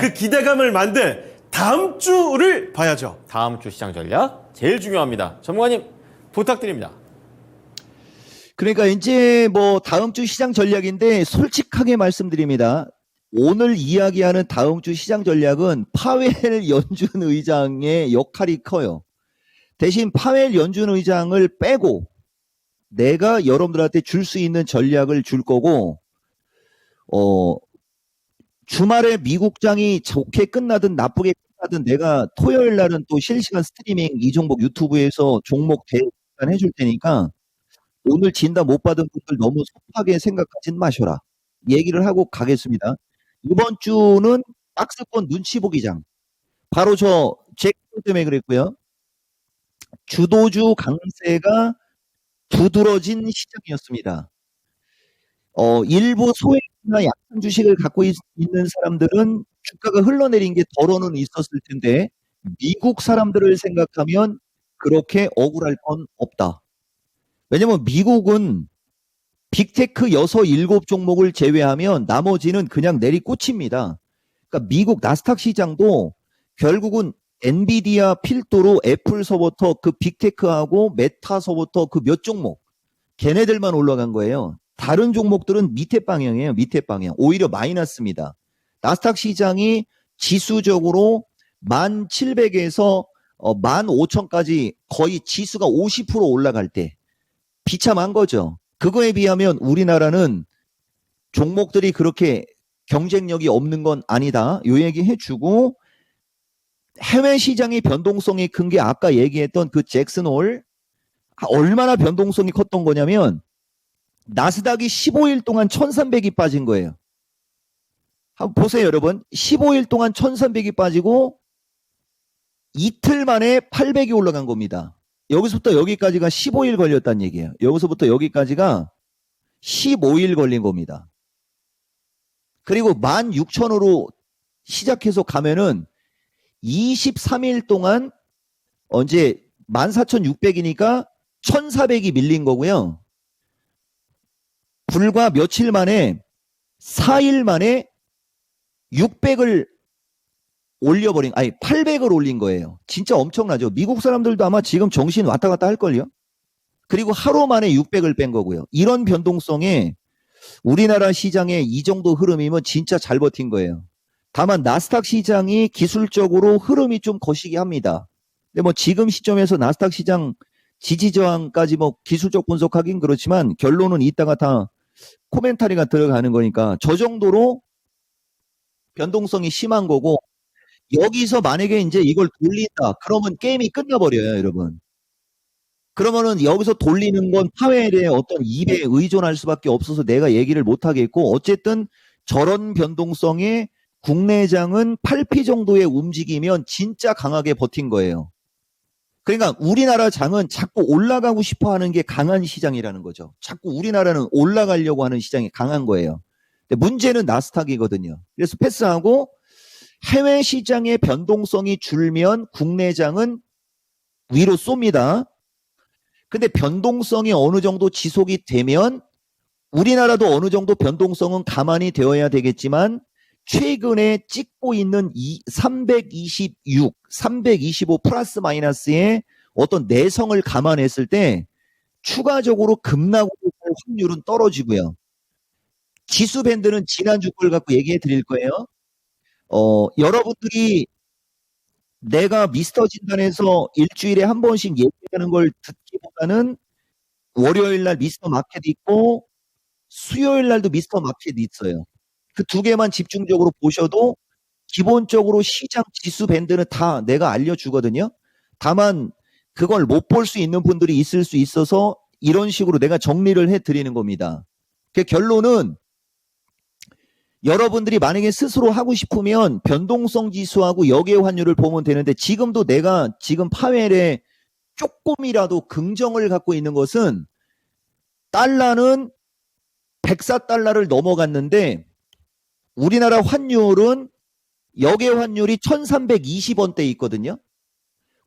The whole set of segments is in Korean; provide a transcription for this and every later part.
그 기대감을 만든 다음 주를 봐야죠. 다음 주 시장 전략 제일 중요합니다. 전문가님 부탁드립니다. 그러니까 이제 뭐 다음 주 시장 전략인데 솔직하게 말씀드립니다. 오늘 이야기하는 다음 주 시장 전략은 파웰 연준 의장의 역할이 커요. 대신 파웰 연준 의장을 빼고 내가 여러분들한테 줄 수 있는 전략을 줄 거고, 주말에 미국장이 좋게 끝나든 나쁘게 끝나든 내가 토요일 날은 또 실시간 스트리밍 이종복 유튜브에서 종목 대응 해줄 테니까 오늘 진단 못 받은 분들 너무 섭하게 생각하진 마셔라. 얘기를 하고 가겠습니다. 이번 주는 박스권 눈치 보기장. 바로 저 잭 때문에 그랬고요. 주도주 강세가 두드러진 시장이었습니다. 일부 소액이나 약한 주식을 갖고 있는 사람들은 주가가 흘러내린 게 덜어는 있었을 텐데 미국 사람들을 생각하면 그렇게 억울할 건 없다. 왜냐면 미국은 빅테크 6, 7종목을 제외하면 나머지는 그냥 내리꽂힙니다. 그러니까 미국 나스닥 시장도 결국은 엔비디아 필두로 애플서부터 그 빅테크하고 메타서부터 그 몇 종목 걔네들만 올라간 거예요. 다른 종목들은 밑에 방향이에요. 밑에 방향. 오히려 마이너스입니다. 나스닥 시장이 지수적으로 1700에서 15,000까지 거의 지수가 50% 올라갈 때 비참한 거죠. 그거에 비하면 우리나라는 종목들이 그렇게 경쟁력이 없는 건 아니다. 요 얘기 해주고, 해외 시장의 변동성이 큰 게 아까 얘기했던 그 잭슨홀, 얼마나 변동성이 컸던 거냐면 나스닥이 15일 동안 1300이 빠진 거예요. 한번 보세요, 여러분. 15일 동안 1300이 빠지고 이틀 만에 800이 올라간 겁니다. 여기서부터 여기까지가 15일 걸렸다는 얘기예요. 여기서부터 여기까지가 15일 걸린 겁니다. 그리고 16,000으로 시작해서 가면은 23일 동안 언제 14,600이니까 1,400이 밀린 거고요. 불과 며칠 만에 4일 만에 600을 올려버린, 아니 800을 올린 거예요. 진짜 엄청나죠. 미국 사람들도 아마 지금 정신 왔다 갔다 할걸요. 그리고 하루 만에 600을 뺀 거고요. 이런 변동성에 우리나라 시장의 이 정도 흐름이면 진짜 잘 버틴 거예요. 다만 나스닥 시장이 기술적으로 흐름이 좀 거시기 합니다. 근데 뭐 지금 시점에서 나스닥 시장 지지 저항까지 뭐 기술적 분석하긴 그렇지만 결론은 이따가 다 코멘터리가 들어가는 거니까 저 정도로 변동성이 심한 거고, 여기서 만약에 이제 이걸 돌린다 그러면 게임이 끝나버려요, 여러분. 그러면은 여기서 돌리는 건 파웰의 어떤 입에 의존할 수밖에 없어서 내가 얘기를 못 하겠고, 어쨌든 저런 변동성에 국내장은 8P 정도의 움직이면 진짜 강하게 버틴 거예요. 그러니까 우리나라 장은 자꾸 올라가고 싶어 하는 게 강한 시장이라는 거죠. 자꾸 우리나라는 올라가려고 하는 시장이 강한 거예요. 근데 문제는 나스닥이거든요. 그래서 패스하고 해외 시장의 변동성이 줄면 국내장은 위로 쏩니다. 근데 변동성이 어느 정도 지속이 되면 우리나라도 어느 정도 변동성은 가만히 되어야 되겠지만 최근에 찍고 있는 326, 325 플러스 마이너스의 어떤 내성을 감안했을 때 추가적으로 급락할 확률은 떨어지고요. 지수 밴드는 지난주 걸 갖고 얘기해 드릴 거예요. 여러분들이 내가 미스터 진단에서 일주일에 한 번씩 얘기하는 걸 듣기보다는 월요일 날 미스터 마켓 있고 수요일 날도 미스터 마켓 있어요. 그 두 개만 집중적으로 보셔도 기본적으로 시장 지수 밴드는 다 내가 알려주거든요. 다만 그걸 못 볼 수 있는 분들이 있을 수 있어서 이런 식으로 내가 정리를 해드리는 겁니다. 그 결론은 여러분들이 만약에 스스로 하고 싶으면 변동성 지수하고 역의 환율을 보면 되는데, 지금도 내가 지금 파웰에 조금이라도 긍정을 갖고 있는 것은 달러는 104달러를 넘어갔는데 우리나라 환율은 역의 환율이 1320원대에 있거든요.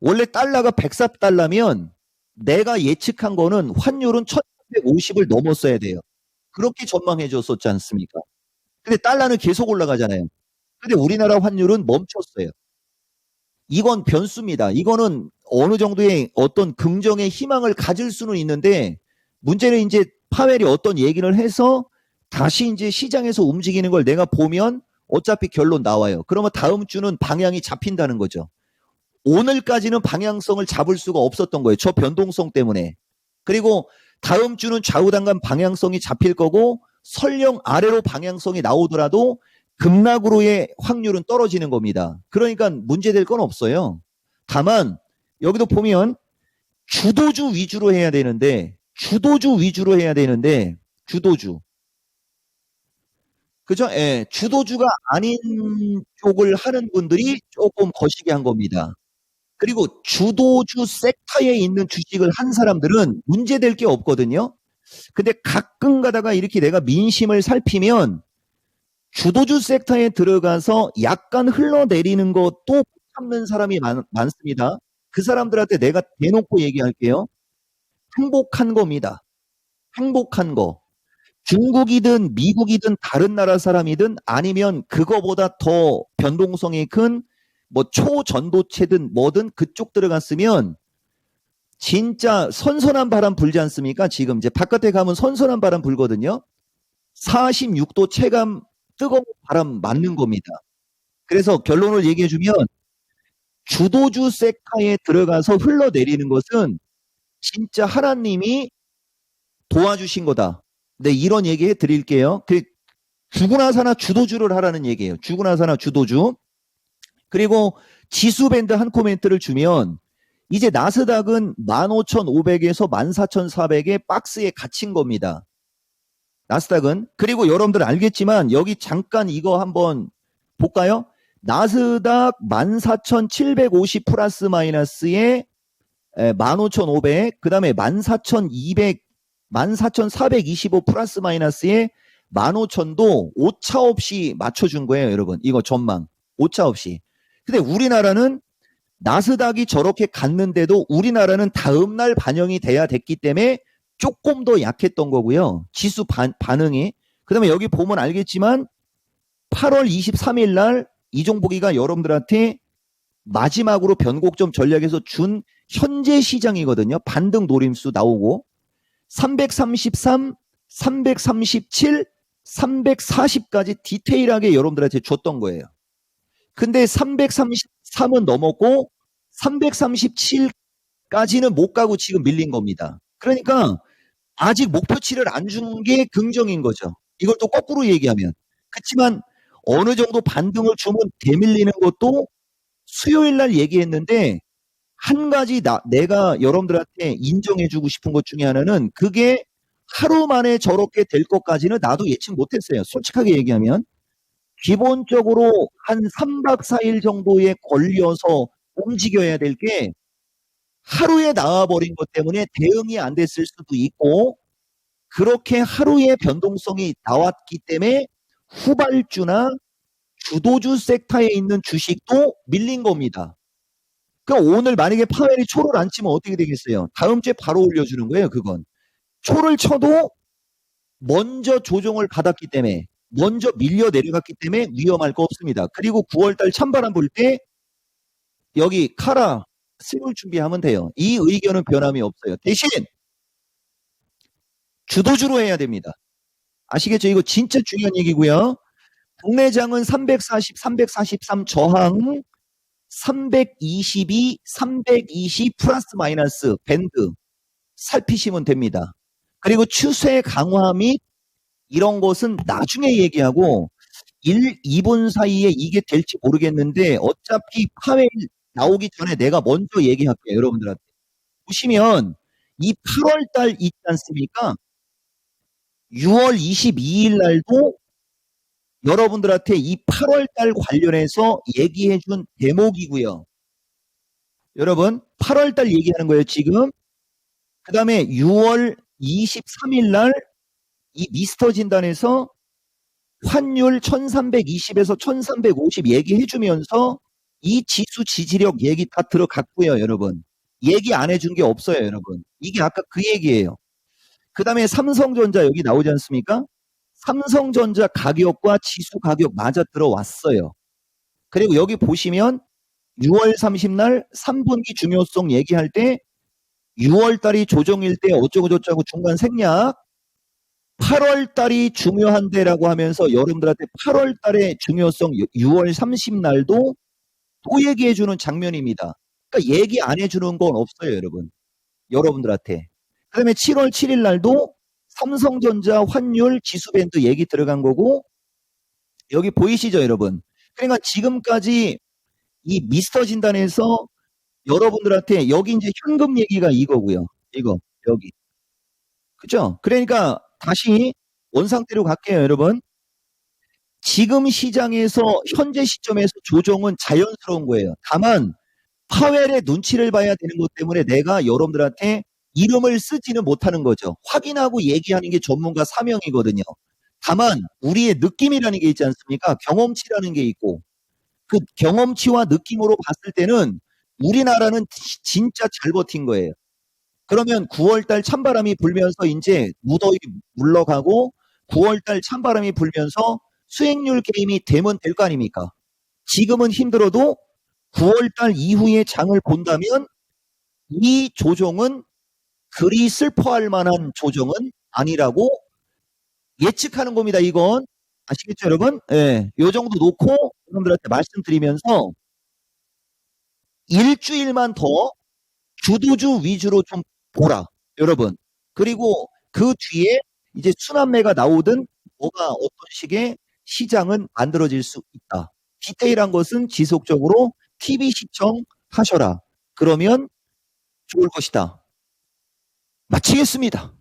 원래 달러가 104달러면 내가 예측한 거는 환율은 1350을 넘었어야 돼요. 그렇게 전망해 줬었지 않습니까? 근데 달러는 계속 올라가잖아요. 근데 우리나라 환율은 멈췄어요. 이건 변수입니다. 이거는 어느 정도의 어떤 긍정의 희망을 가질 수는 있는데 문제는 이제 파웰이 어떤 얘기를 해서 다시 이제 시장에서 움직이는 걸 내가 보면 어차피 결론 나와요. 그러면 다음 주는 방향이 잡힌다는 거죠. 오늘까지는 방향성을 잡을 수가 없었던 거예요. 저 변동성 때문에. 그리고 다음 주는 좌우당간 방향성이 잡힐 거고 설령 아래로 방향성이 나오더라도 급락으로의 확률은 떨어지는 겁니다. 그러니까 문제될 건 없어요. 다만 여기도 보면 주도주 위주로 해야 되는데 주도주. 그죠? 예, 주도주가 아닌 쪽을 하는 분들이 조금 거시기 한 겁니다. 그리고 주도주 섹터에 있는 주식을 한 사람들은 문제될 게 없거든요. 근데 가끔 가다가 이렇게 내가 민심을 살피면 주도주 섹터에 들어가서 약간 흘러내리는 것도 참는 사람이 많습니다. 그 사람들한테 내가 대놓고 얘기할게요. 행복한 겁니다. 행복한 거. 중국이든 미국이든 다른 나라 사람이든 아니면 그거보다 더 변동성이 큰 뭐 초전도체든 뭐든 그쪽 들어갔으면 진짜 선선한 바람 불지 않습니까? 지금 이제 바깥에 가면 선선한 바람 불거든요. 46도 체감 뜨거운 바람 맞는 겁니다. 그래서 결론을 얘기해 주면 주도주 섹터에 들어가서 흘러내리는 것은 진짜 하나님이 도와주신 거다. 네, 이런 얘기 해 드릴게요. 죽으나 사나 주도주를 하라는 얘기예요. 죽으나 사나 주도주. 그리고 지수 밴드 한 코멘트를 주면 이제 나스닥은 15,500에서 14,400의 박스에 갇힌 겁니다. 나스닥은. 그리고 여러분들 알겠지만 여기 잠깐 이거 한번 볼까요? 나스닥 14,750 플러스 마이너스에 15,500, 그 다음에 14,200, 14,425 플러스 마이너스에 15,000도 오차 없이 맞춰준 거예요, 여러분. 이거 전망. 오차 없이. 근데 우리나라는 나스닥이 저렇게 갔는데도 우리나라는 다음날 반영이 돼야 됐기 때문에 조금 더 약했던 거고요. 지수 반응이. 그 다음에 여기 보면 알겠지만 8월 23일 날 이종복이가 여러분들한테 마지막으로 변곡점 전략에서 준 현재 시장이거든요. 반등 노림수 나오고 333, 337, 340까지 디테일하게 여러분들한테 줬던 거예요. 근데 333은 넘었고 337까지는 못 가고 지금 밀린 겁니다. 그러니까 아직 목표치를 안 준 게 긍정인 거죠. 이걸 또 거꾸로 얘기하면. 그렇지만 어느 정도 반등을 주면 대밀리는 것도 수요일 날 얘기했는데 한 가지 내가 여러분들한테 인정해주고 싶은 것 중에 하나는 그게 하루 만에 저렇게 될 것까지는 나도 예측 못했어요. 솔직하게 얘기하면. 기본적으로 한 3박 4일 정도에 걸려서 움직여야 될 게 하루에 나와버린 것 때문에 대응이 안 됐을 수도 있고 그렇게 하루에 변동성이 나왔기 때문에 후발주나 주도주 섹터에 있는 주식도 밀린 겁니다. 그러니까 오늘 만약에 파웰이 초를 안 치면 어떻게 되겠어요? 다음 주에 바로 올려주는 거예요, 그건. 초를 쳐도 먼저 조정을 받았기 때문에 먼저 밀려 내려갔기 때문에 위험할 거 없습니다. 그리고 9월달 찬바람 불 때 여기 카라 쓸 준비하면 돼요. 이 의견은 변함이 없어요. 대신 주도주로 해야 됩니다. 아시겠죠? 이거 진짜 중요한 얘기고요. 국내장은 340, 343 저항 322, 320 플러스 마이너스 밴드 살피시면 됩니다. 그리고 추세 강화 및 이런 것은 나중에 얘기하고 1, 2분 사이에 이게 될지 모르겠는데 어차피 파웰 나오기 전에 내가 먼저 얘기할게요. 여러분들한테. 보시면 이 8월 달 있지 않습니까? 6월 22일 날도 여러분들한테 이 8월 달 관련해서 얘기해 준 대목이고요. 여러분 8월 달 얘기하는 거예요, 지금. 그 다음에 6월 23일 날 이 미스터 진단에서 환율 1320에서 1350 얘기해 주면서 이 지수 지지력 얘기 다 들어갔고요, 여러분. 얘기 안 해준 게 없어요, 여러분. 이게 아까 그 얘기예요. 그 다음에 삼성전자 여기 나오지 않습니까? 삼성전자 가격과 지수 가격 맞아 들어왔어요. 그리고 여기 보시면 6월 30날 3분기 중요성 얘기할 때 6월 달이 조정일 때 어쩌고 저쩌고 중간 생략 8월 달이 중요한데라고 하면서 여러분들한테 8월 달의 중요성 6월 30날도 또 얘기해 주는 장면입니다. 그러니까 얘기 안 해주는 건 없어요, 여러분. 여러분들한테. 그 다음에 7월 7일 날도 삼성전자 환율 지수밴드 얘기 들어간 거고, 여기 보이시죠, 여러분? 그러니까 지금까지 이 미스터 진단에서 여러분들한테 여기 이제 현금 얘기가 이거고요. 이거, 여기. 그죠? 그러니까 다시 원상태로 갈게요, 여러분. 지금 시장에서 현재 시점에서 조정은 자연스러운 거예요. 다만 파웰의 눈치를 봐야 되는 것 때문에 내가 여러분들한테 이름을 쓰지는 못하는 거죠. 확인하고 얘기하는 게 전문가 사명이거든요. 다만 우리의 느낌이라는 게 있지 않습니까? 경험치라는 게 있고 그 경험치와 느낌으로 봤을 때는 우리나라는 진짜 잘 버틴 거예요. 그러면 9월달 찬바람이 불면서 이제 무더위 물러가고 9월달 찬바람이 불면서 수익률 게임이 되면 될 거 아닙니까? 지금은 힘들어도 9월달 이후의 장을 본다면 이 조정은 그리 슬퍼할 만한 조정은 아니라고 예측하는 겁니다. 이건 아시겠죠, 여러분? 예, 요 정도 놓고 여러분들한테 말씀드리면서 일주일만 더 주도주 위주로 좀 보라, 여러분. 그리고 그 뒤에 이제 순환매가 나오든 뭐가 어떤 식의 시장은 만들어질 수 있다. 디테일한 것은 지속적으로 TV 시청하셔라. 그러면 좋을 것이다. 마치겠습니다.